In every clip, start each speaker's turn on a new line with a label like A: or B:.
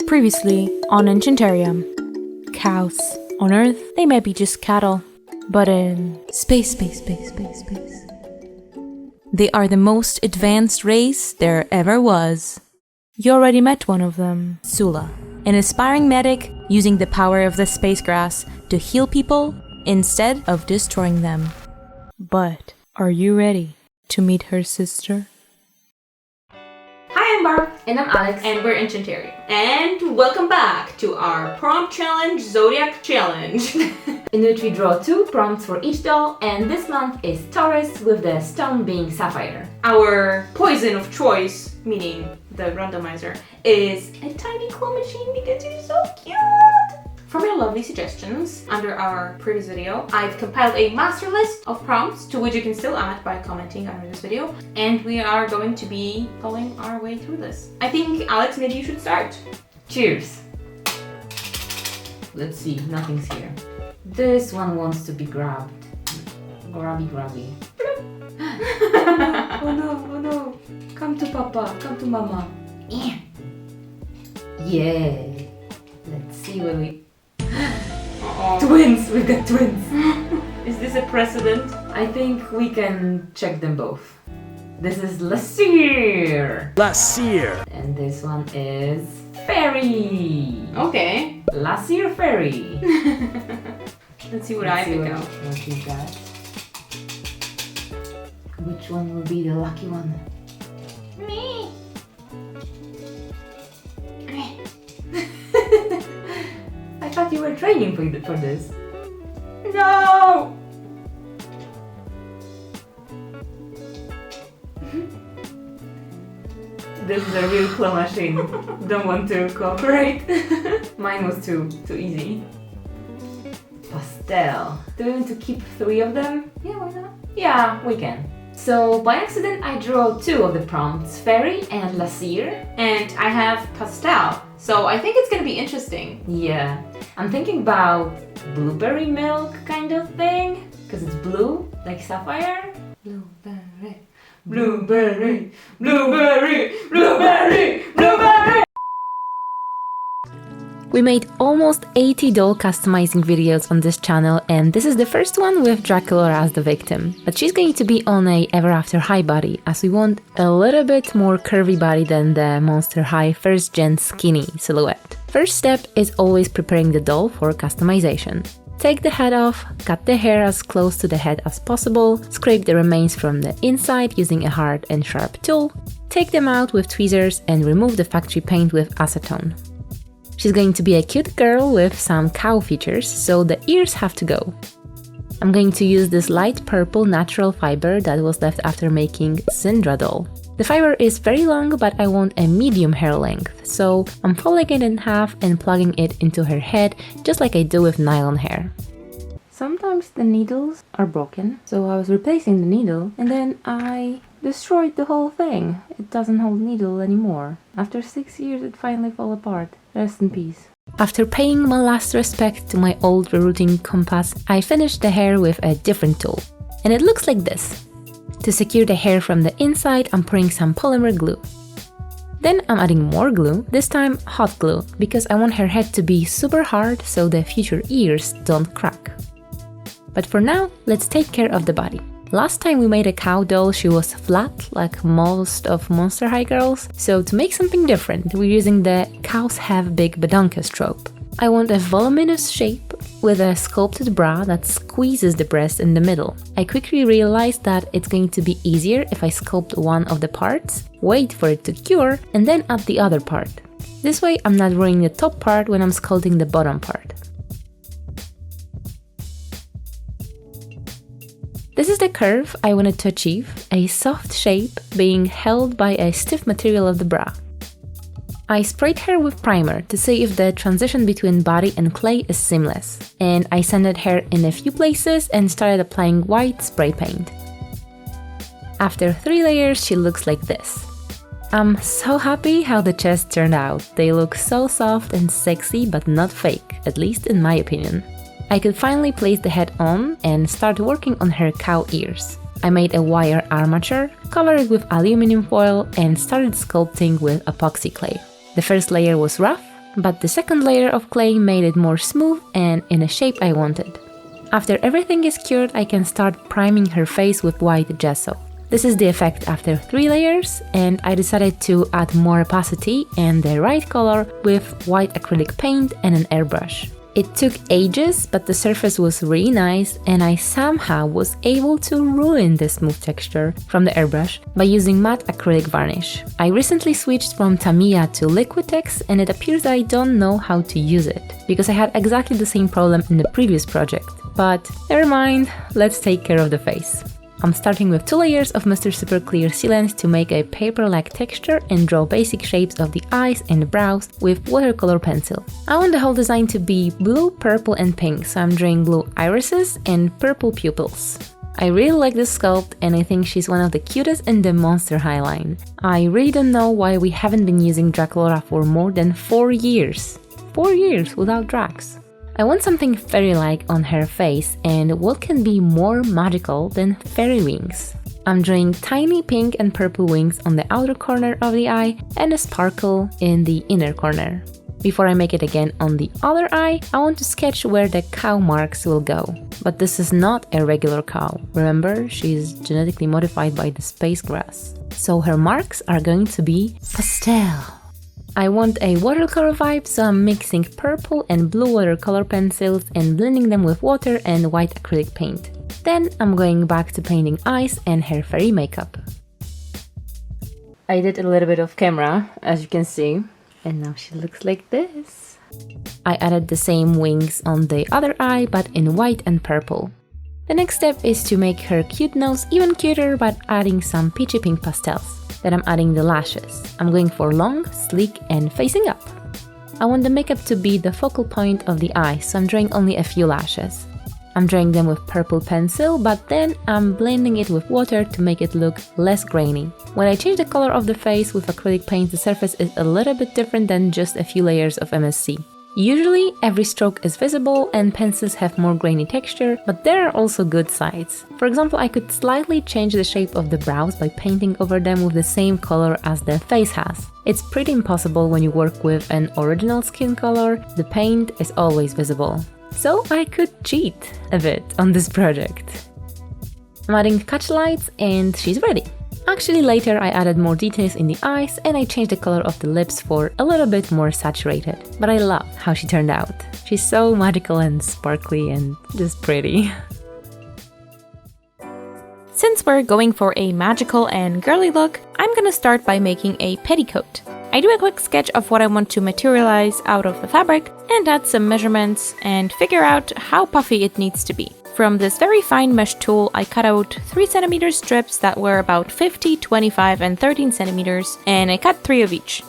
A: Previously on Enchanterium. Cows. On Earth, they may be just cattle. But in space, they are the most advanced race there ever was. You already met one of them, Sula, an aspiring medic using the power of the space grass to heal people instead of destroying them. But are you ready to meet her sister?
B: Hi, I'm Barb.
C: And I'm Alex.
B: And we're Enchanterium. And welcome back to our Prompt Challenge Zodiac Challenge.
C: In which we draw 2 prompts for each doll, and this month is Taurus with the stone being Sapphire.
B: Our poison of choice, meaning the randomizer, is a tiny claw machine because it's so cute! From your lovely suggestions under our previous video, I've compiled a master list of prompts to which you can still add by commenting under this video, and we are going to be following our way through this. I think, Alex, maybe you should start.
C: Cheers! Let's see, nothing's here. This one wants to be grabbed. Grabby. Oh no. Come to Papa, come to Mama. Yeah. Let's see what we... Twins! We've got twins!
B: Is this a precedent?
C: I think we can check them both. This is Lasir! And this one is Fairy!
B: Okay.
C: Lasir Fairy!
B: Let's see what I pick out.
C: What you got? Which one will be the lucky one?
B: Me!
C: I thought you were training for this.
B: No!
C: This is a real claw machine. Don't want to cooperate. Mine was too easy. Pastel. Do we want to keep 3 of them?
B: Yeah, why not?
C: Yeah, we can. So by accident I drew 2 of the prompts, Fairy and Lasir.
B: And I have pastel, so I think it's gonna be interesting.
C: Yeah, I'm thinking about blueberry milk kind of thing, because it's blue, like sapphire. Blueberry.
A: We made almost 80 doll customizing videos on this channel, and this is the first one with Draculaura as the victim. But she's going to be on a Ever After High body, as we want a little bit more curvy body than the Monster High first gen skinny silhouette. First step is always preparing the doll for customization. Take the head off, cut the hair as close to the head as possible, scrape the remains from the inside using a hard and sharp tool, take them out with tweezers and remove the factory paint with acetone. She's going to be a cute girl with some cow features, so the ears have to go. I'm going to use this light purple natural fiber that was left after making Syndra doll. The fiber is very long, but I want a medium hair length, so I'm folding it in half and plugging it into her head, just like I do with nylon hair. Sometimes the needles are broken, so I was replacing the needle, and then I destroyed the whole thing. It doesn't hold needle anymore. After 6 years it finally fell apart. Rest in peace. After paying my last respect to my old rerouting compass, I finished the hair with a different tool. And it looks like this. To secure the hair from the inside, I'm pouring some polymer glue. Then I'm adding more glue, this time hot glue, because I want her head to be super hard so the future ears don't crack. But for now, let's take care of the body. Last time we made a cow doll, she was flat, like most of Monster High girls, so to make something different, we're using the cows have big badonkas trope. I want a voluminous shape with a sculpted bra that squeezes the breast in the middle. I quickly realized that it's going to be easier if I sculpt one of the parts, wait for it to cure, and then add the other part. This way I'm not ruining the top part when I'm sculpting the bottom part. This is the curve I wanted to achieve, a soft shape being held by a stiff material of the bra. I sprayed her with primer to see if the transition between body and clay is seamless, and I sanded her in a few places and started applying white spray paint. After 3 layers, she looks like this. I'm so happy how the chest turned out. They look so soft and sexy, but not fake, at least in my opinion. I could finally place the head on and start working on her cow ears. I made a wire armature, covered it with aluminum foil and started sculpting with epoxy clay. The first layer was rough, but the second layer of clay made it more smooth and in a shape I wanted. After everything is cured, I can start priming her face with white gesso. This is the effect after 3 layers, and I decided to add more opacity and the right color with white acrylic paint and an airbrush. It took ages, but the surface was really nice, and I somehow was able to ruin the smooth texture from the airbrush by using matte acrylic varnish. I recently switched from Tamiya to Liquitex, and it appears I don't know how to use it, because I had exactly the same problem in the previous project. But never mind, let's take care of the face. I'm starting with 2 layers of Mr. Super Clear sealant to make a paper-like texture and draw basic shapes of the eyes and brows with watercolor pencil. I want the whole design to be blue, purple and pink, so I'm drawing blue irises and purple pupils. I really like this sculpt and I think she's one of the cutest in the Monster High line. I really don't know why we haven't been using Draculaura for more than 4 years. 4 years without Drax. I want something fairy-like on her face, and what can be more magical than fairy wings? I'm drawing tiny pink and purple wings on the outer corner of the eye and a sparkle in the inner corner. Before I make it again on the other eye, I want to sketch where the cow marks will go. But this is not a regular cow. Remember, she's genetically modified by the space grass. So her marks are going to be pastel. I want a watercolor vibe, so I'm mixing purple and blue watercolor pencils and blending them with water and white acrylic paint. Then I'm going back to painting eyes and her fairy makeup. I did a little bit of camera, as you can see, and now she looks like this. I added the same wings on the other eye, but in white and purple. The next step is to make her cute nose even cuter by adding some peachy pink pastels. Then I'm adding the lashes. I'm going for long, sleek and facing up. I want the makeup to be the focal point of the eye, so I'm drawing only a few lashes. I'm drawing them with purple pencil, but then I'm blending it with water to make it look less grainy. When I change the color of the face with acrylic paint, the surface is a little bit different than just a few layers of MSC. Usually, every stroke is visible and pencils have more grainy texture, but there are also good sides. For example, I could slightly change the shape of the brows by painting over them with the same color as the face has. It's pretty impossible when you work with an original skin color, the paint is always visible. So I could cheat a bit on this project. I'm adding catch lights and she's ready. Actually, later I added more details in the eyes and I changed the color of the lips for a little bit more saturated. But I love how she turned out. She's so magical and sparkly and just pretty.
B: Since we're going for a magical and girly look, I'm gonna start by making a petticoat. I do a quick sketch of what I want to materialize out of the fabric and add some measurements and figure out how puffy it needs to be. From this very fine mesh tool, I cut out 3 cm strips that were about 50, 25 and 13 cm, and I cut 3 of each.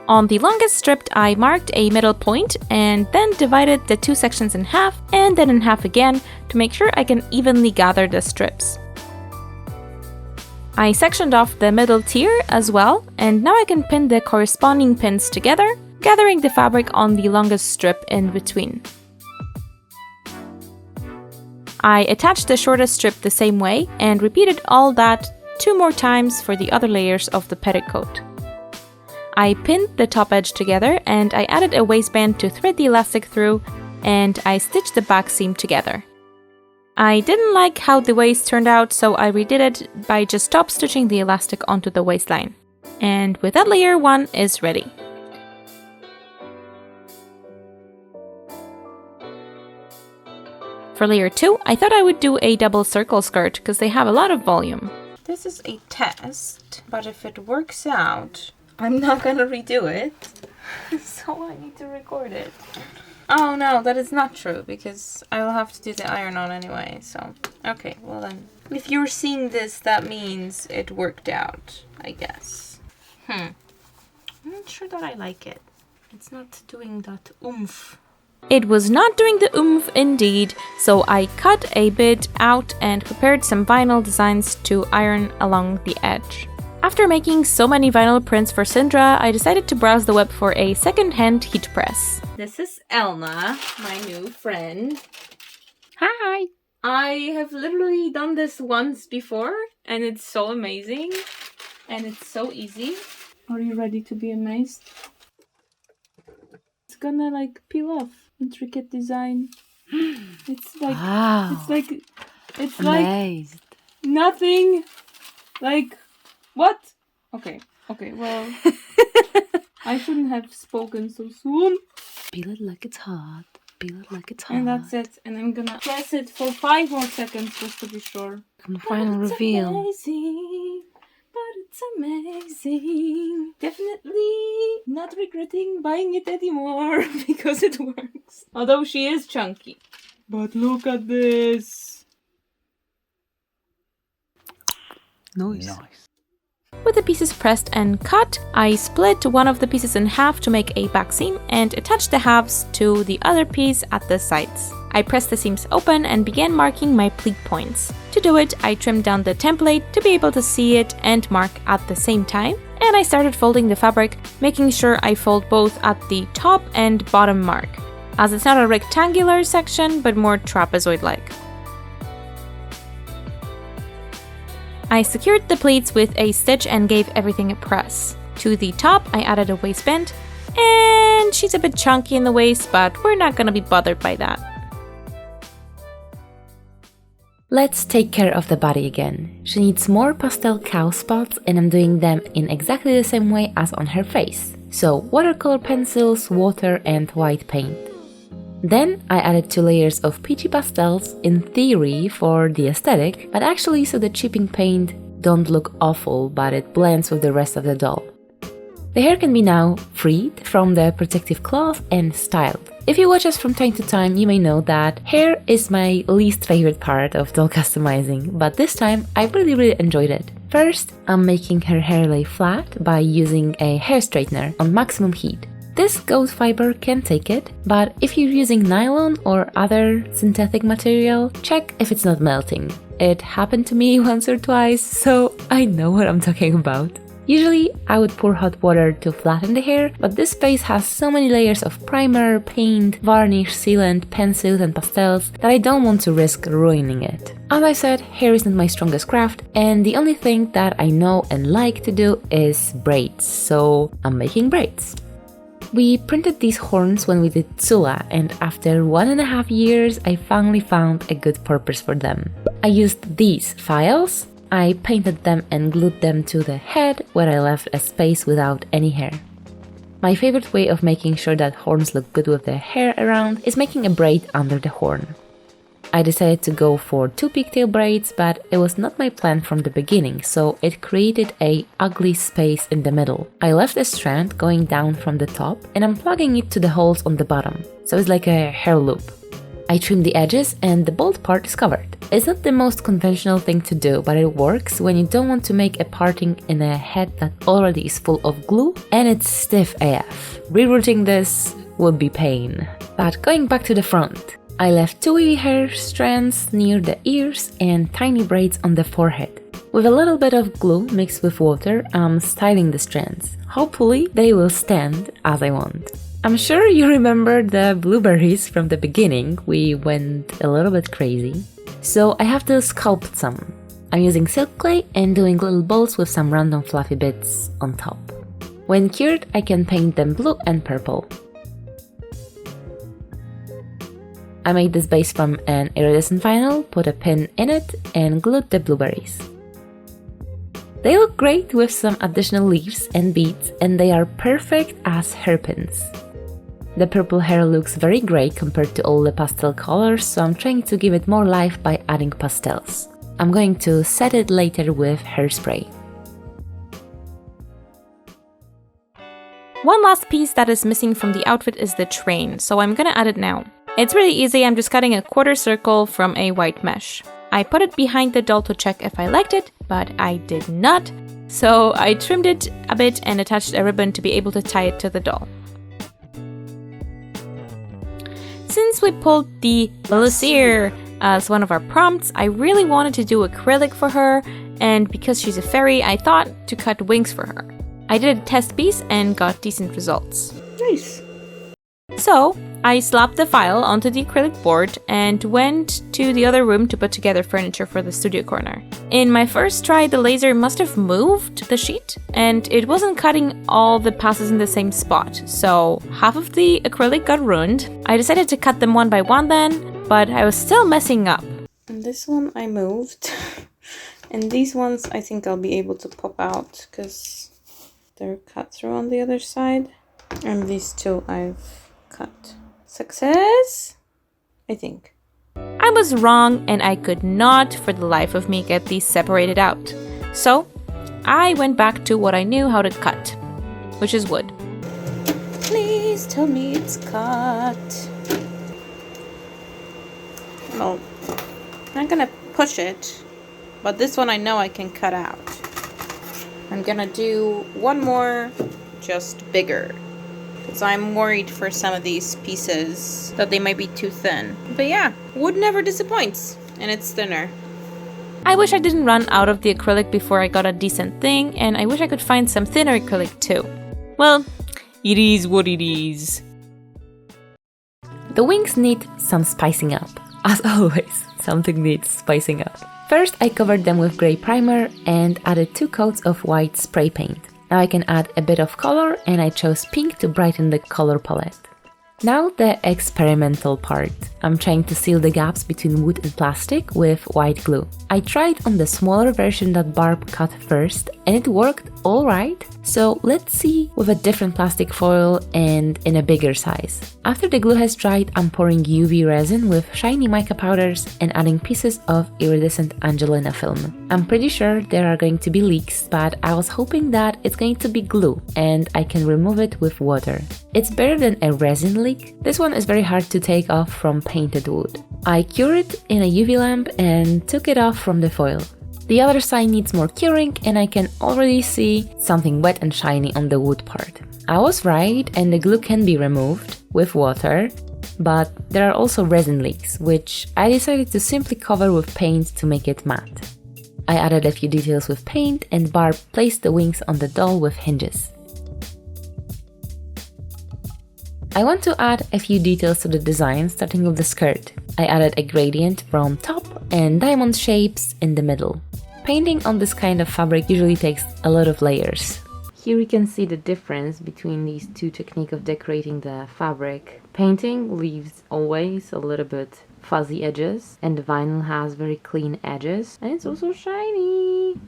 B: On the longest strip, I marked a middle point and then divided the 2 sections in half and then in half again to make sure I can evenly gather the strips. I sectioned off the middle tier as well, and now I can pin the corresponding pins together, gathering the fabric on the longest strip in between. I attached the shortest strip the same way and repeated all that 2 more times for the other layers of the petticoat. I pinned the top edge together and I added a waistband to thread the elastic through, and I stitched the back seam together. I didn't like how the waist turned out, so I redid it by just top stitching the elastic onto the waistline. And with that, layer 1 is ready. For layer 2, I thought I would do a double circle skirt because they have a lot of volume. This is a test, but if it works out, I'm not gonna redo it. So I need to record it. Oh no, that is not true because I will have to do the iron on anyway, so... Okay, well then. If you're seeing this, that means it worked out, I guess. I'm not sure that I like it. It's not doing that oomph. It was not doing the oomph indeed, so I cut a bit out and prepared some vinyl designs to iron along the edge. After making so many vinyl prints for Syndra, I decided to browse the web for a second-hand heat press. This is Elna, my new friend. Hi! I have literally done this once before, and it's so amazing, and it's so easy. Are you ready to be amazed? gonna like peel off. Intricate design. It's like
A: Wow.
B: it's
A: Amazed.
B: like nothing. Like what? Okay, well I shouldn't have spoken so soon.
A: Peel it like it's hot. Peel it like it's hot.
B: And that's it. And I'm gonna press it for 5 more seconds just to be sure.
A: The final
B: It's
A: reveal.
B: amazing, but it's amazing. Definitely not regretting buying it anymore because it works. Although she is chunky. But look at this.
A: Nice.
D: With the pieces pressed and cut, I split one of the pieces in half to make a back seam and attached the halves to the other piece at the sides. I pressed the seams open and began marking my pleat points. To do it, I trimmed down the template to be able to see it and mark at the same time, and I started folding the fabric, making sure I fold both at the top and bottom mark, as it's not a rectangular section but more trapezoid-like. I secured the pleats with a stitch and gave everything a press. To the top, I added a waistband, and she's a bit chunky in the waist, but we're not gonna be bothered by that.
A: Let's take care of the body again. She needs more pastel cow spots, and I'm doing them in exactly the same way as on her face. So watercolor pencils, water and white paint. Then I added 2 layers of peachy pastels, in theory for the aesthetic, but actually so the chipping paint don't look awful, but it blends with the rest of the doll. The hair can be now freed from the protective cloth and styled. If you watch us from time to time, you may know that hair is my least favorite part of doll customizing, but this time I really enjoyed it. First, I'm making her hair lay flat by using a hair straightener on maximum heat. This goat fiber can take it, but if you're using nylon or other synthetic material, check if it's not melting. It happened to me once or twice, so I know what I'm talking about. Usually, I would pour hot water to flatten the hair, but this face has so many layers of primer, paint, varnish, sealant, pencils and pastels that I don't want to risk ruining it. As I said, hair isn't my strongest craft, and the only thing that I know and like to do is braids, so I'm making braids. We printed these horns when we did Tsula, and after 1.5 years, I finally found a good purpose for them. I used these files, I painted them and glued them to the head, where I left a space without any hair. My favorite way of making sure that horns look good with the hair around is making a braid under the horn. I decided to go for 2 pigtail braids, but it was not my plan from the beginning, so it created a ugly space in the middle. I left a strand going down from the top, and I'm plugging it to the holes on the bottom, so it's like a hair loop. I trimmed the edges and the bald part is covered. It's not the most conventional thing to do, but it works when you don't want to make a parting in a head that already is full of glue and it's stiff AF. Rerouting this would be pain. But going back to the front, I left 2 wavy hair strands near the ears and tiny braids on the forehead. With a little bit of glue mixed with water, I'm styling the strands. Hopefully they will stand as I want. I'm sure you remember the blueberries from the beginning. We went a little bit crazy. So I have to sculpt some. I'm using silk clay and doing little balls with some random fluffy bits on top. When cured, I can paint them blue and purple. I made this base from an iridescent vinyl, put a pin in it, and glued the blueberries. They look great with some additional leaves and beads, and they are perfect as hairpins. The purple hair looks very grey compared to all the pastel colors, so I'm trying to give it more life by adding pastels. I'm going to set it later with hairspray.
D: One last piece that is missing from the outfit is the train, so I'm gonna add it now. It's really easy, I'm just cutting a quarter circle from a white mesh. I put it behind the doll to check if I liked it, but I did not, so I trimmed it a bit and attached a ribbon to be able to tie it to the doll. Since we pulled the Lassier as one of our prompts, I really wanted to do acrylic for her, and because she's a fairy, I thought to cut wings for her. I did a test piece and got decent results.
B: Nice.
D: So I slapped the file onto the acrylic board and went to the other room to put together furniture for the studio corner. In my first try, the laser must have moved the sheet and it wasn't cutting all the passes in the same spot, so half of the acrylic got ruined. I decided to cut them one by one then, but I was still messing up.
B: And this one I moved. And these ones I think I'll be able to pop out because they're cut through on the other side. And these two I've cut. Success? I think.
D: I was wrong and I could not for the life of me get these separated out. So I went back to what I knew how to cut, which is wood.
B: Please tell me it's cut. Well, I'm gonna push it, but this one I know I can cut out. I'm gonna do one more, just bigger. So I'm worried for some of these pieces that they might be too thin. But yeah, wood never disappoints, and it's thinner.
D: I wish I didn't run out of the acrylic before I got a decent thing, and I wish I could find some thinner acrylic too. Well, it is what it is.
A: The wings need some spicing up. As always, something needs spicing up. First, I covered them with grey primer and added 2 coats of white spray paint. Now I can add a bit of color, and I chose pink to brighten the color palette. Now the experimental part. I'm trying to seal the gaps between wood and plastic with white glue. I tried on the smaller version that Barb cut first, and it worked alright. So let's see with a different plastic foil and in a bigger size. After the glue has dried, I'm pouring UV resin with shiny mica powders and adding pieces of iridescent Angelina film. I'm pretty sure there are going to be leaks, but I was hoping that it's going to be glue and I can remove it with water. It's better than a resin leak. This one is very hard to take off from painted wood. I cured it in a UV lamp and took it off from the foil. The other side needs more curing, and I can already see something wet and shiny on the wood part. I was right, and the glue can be removed with water, but there are also resin leaks, which I decided to simply cover with paint to make it matte. I added a few details with paint, and Barb placed the wings on the doll with hinges. I want to add a few details to the design, starting with the skirt. I added a gradient from top and diamond shapes in the middle. Painting on this kind of fabric usually takes a lot of layers. Here you can see the difference between these two techniques of decorating the fabric. Painting leaves always a little bit fuzzy edges, and the vinyl has very clean edges, and it's also shiny.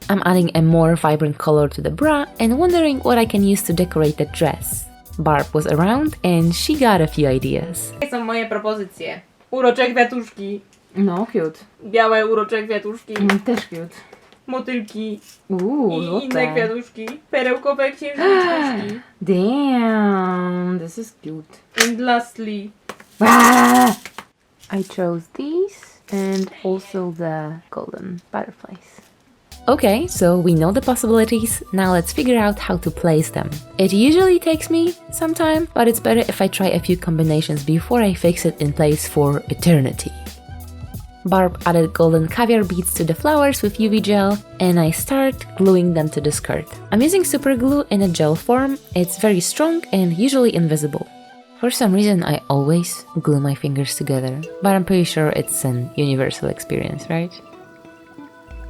A: I'm adding a more vibrant color to the bra and wondering what I can use to decorate the dress. Barb was around and she got a few ideas.
B: Jakie są moje propozycje? Urocze kwiatuszki,
A: No, cute.
B: białe urocze kwiatuszki,
A: Też cute.
B: motylki
A: Ooh,
B: i inne kwiatuszki, perełkowe księżniczki.
A: Damn, this is cute.
B: And lastly,
A: I chose these and also the golden butterflies. Okay, so we know the possibilities, now let's figure out how to place them. It usually takes me some time, but it's better if I try a few combinations before I fix it in place for eternity. Barb added golden caviar beads to the flowers with UV gel, and I start gluing them to the skirt. I'm using super glue in a gel form. It's very strong and usually invisible. For some reason, I always glue my fingers together, but I'm pretty sure it's an universal experience, right?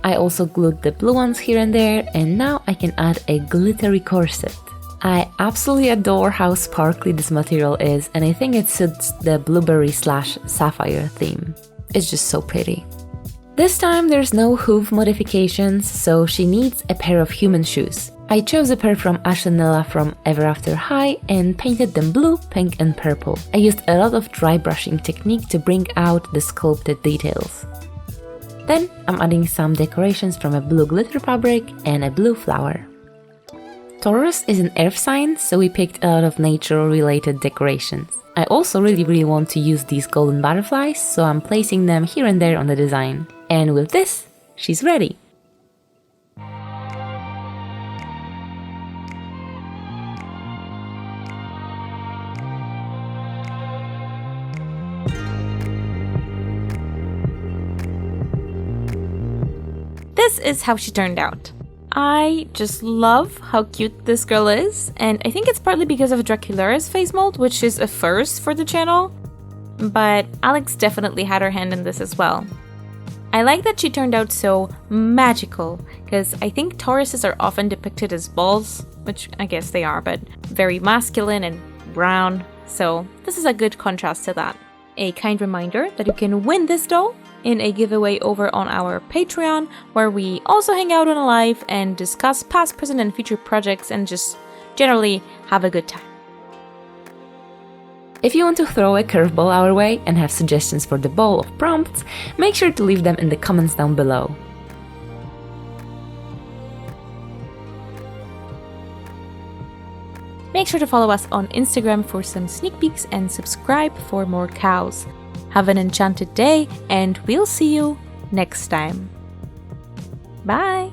A: I also glued the blue ones here and there, and now I can add a glittery corset. I absolutely adore how sparkly this material is, and I think it suits the blueberry/sapphire theme. It's just so pretty. This time there's no hoof modifications, so she needs a pair of human shoes. I chose a pair from Ashlynella from Ever After High and painted them blue, pink and purple. I used a lot of dry brushing technique to bring out the sculpted details. Then I'm adding some decorations from a blue glitter fabric and a blue flower. Taurus is an earth sign, so we picked a lot of nature-related decorations. I also really want to use these golden butterflies, so I'm placing them here and there on the design. And with this, she's ready!
D: This is how she turned out. I just love how cute this girl is, and I think it's partly because of Draculaura's face mold, which is a first for the channel, but Alex definitely had her hand in this as well. I like that she turned out so magical, because I think Tauruses are often depicted as balls, which I guess they are, but very masculine and brown, so this is a good contrast to that. A kind reminder that you can win this doll in a giveaway over on our Patreon, where we also hang out on a live and discuss past, present, and future projects and just generally have a good time.
A: If you want to throw a curveball our way and have suggestions for the bowl of prompts, make sure to leave them in the comments down below.
D: Make sure to follow us on Instagram for some sneak peeks and subscribe for more cows. Have an enchanted day, and we'll see you next time. Bye!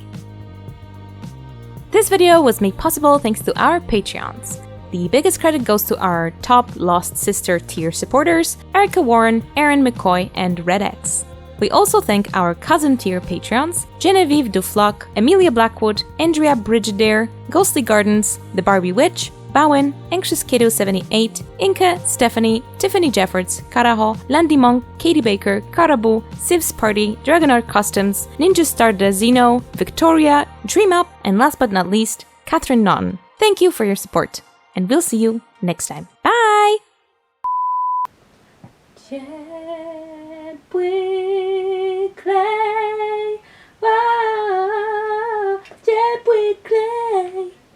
D: This video was made possible thanks to our Patreons. The biggest credit goes to our top Lost Sister tier supporters, Erica Warren, Aaron McCoy, and Red X. We also thank our cousin tier Patreons, Genevieve Duflock, Amelia Blackwood, Andrea Brigidere, Ghostly Gardens, The Barbie Witch, Bowen, Anxious Kiddo 78, Inca, Stephanie, Tiffany Jeffords, Karaho, Landy Monk, Katie Baker, Karabu, Siv's Party, Dragonart Customs, Ninja Star Zeno, Victoria, Dream Up, and last but not least, Catherine Naughton. Thank you for your support, and we'll see you next time. Bye!